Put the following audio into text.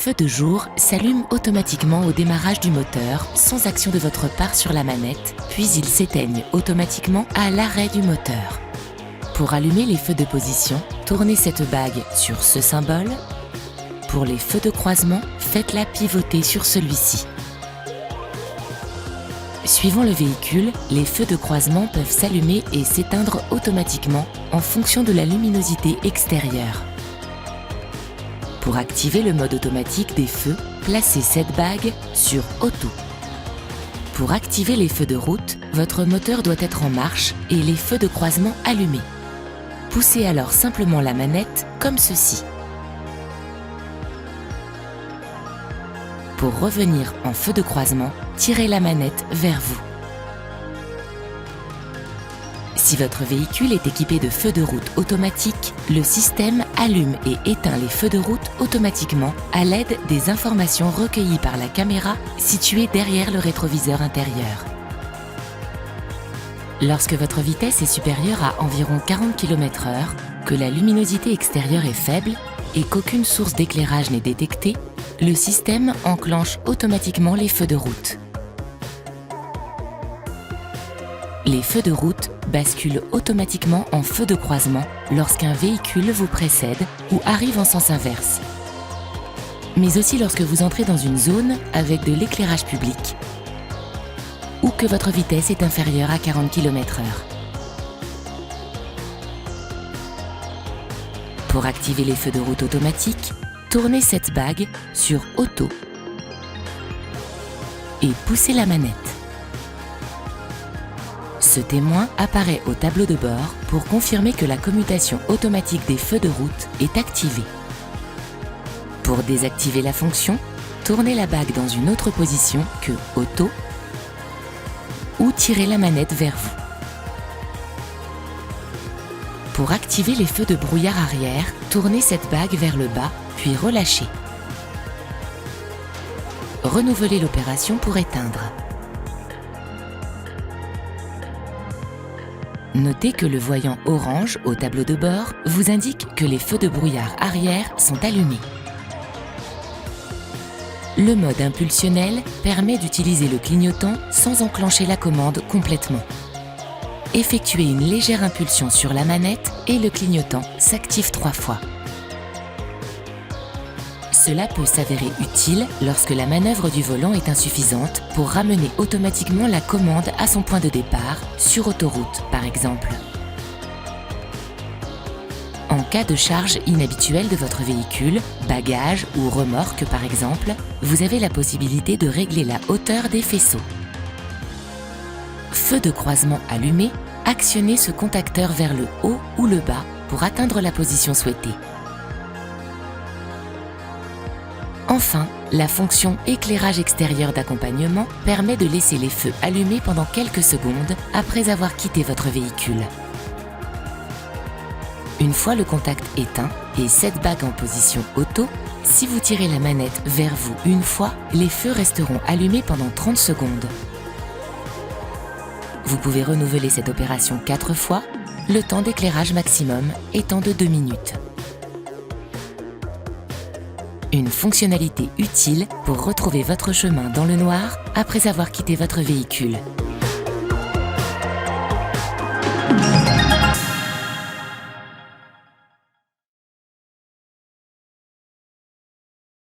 feux de jour s'allument automatiquement au démarrage du moteur sans action de votre part sur la manette, puis ils s'éteignent automatiquement à l'arrêt du moteur. Pour allumer les feux de position, tournez cette bague sur ce symbole. Pour les feux de croisement, faites-la pivoter sur celui-ci. Suivant le véhicule, les feux de croisement peuvent s'allumer et s'éteindre automatiquement en fonction de la luminosité extérieure. Pour activer le mode automatique des feux, placez cette bague sur Auto. Pour activer les feux de route, votre moteur doit être en marche et les feux de croisement allumés. Poussez alors simplement la manette comme ceci. Pour revenir en feu de croisement, tirez la manette vers vous. Si votre véhicule est équipé de feux de route automatiques, le système allume et éteint les feux de route automatiquement à l'aide des informations recueillies par la caméra située derrière le rétroviseur intérieur. Lorsque votre vitesse est supérieure à environ 40 km/h, que la luminosité extérieure est faible et qu'aucune source d'éclairage n'est détectée, le système enclenche automatiquement les feux de route. Les feux de route basculent automatiquement en feu de croisement lorsqu'un véhicule vous précède ou arrive en sens inverse. Mais aussi lorsque vous entrez dans une zone avec de l'éclairage public ou que votre vitesse est inférieure à 40 km/h. Pour activer les feux de route automatiques, tournez cette bague sur Auto et poussez la manette. Ce témoin apparaît au tableau de bord pour confirmer que la commutation automatique des feux de route est activée. Pour désactiver la fonction, tournez la bague dans une autre position que Auto ou tirez la manette vers vous. Pour activer les feux de brouillard arrière, tournez cette bague vers le bas, puis relâchez. Renouvelez l'opération pour éteindre. Notez que le voyant orange au tableau de bord vous indique que les feux de brouillard arrière sont allumés. Le mode impulsionnel permet d'utiliser le clignotant sans enclencher la commande complètement. Effectuez une légère impulsion sur la manette et le clignotant s'active 3 fois. Cela peut s'avérer utile lorsque la manœuvre du volant est insuffisante pour ramener automatiquement la commande à son point de départ, sur autoroute par exemple. En cas de charge inhabituelle de votre véhicule, bagages ou remorque par exemple, vous avez la possibilité de régler la hauteur des faisceaux. Feu de croisement allumé, actionnez ce contacteur vers le haut ou le bas pour atteindre la position souhaitée. Enfin, la fonction éclairage extérieur d'accompagnement permet de laisser les feux allumés pendant quelques secondes après avoir quitté votre véhicule. Une fois le contact éteint et cette bague en position auto, si vous tirez la manette vers vous une fois, les feux resteront allumés pendant 30 secondes. Vous pouvez renouveler cette opération 4 fois, le temps d'éclairage maximum étant de 2 minutes. Une fonctionnalité utile pour retrouver votre chemin dans le noir après avoir quitté votre véhicule.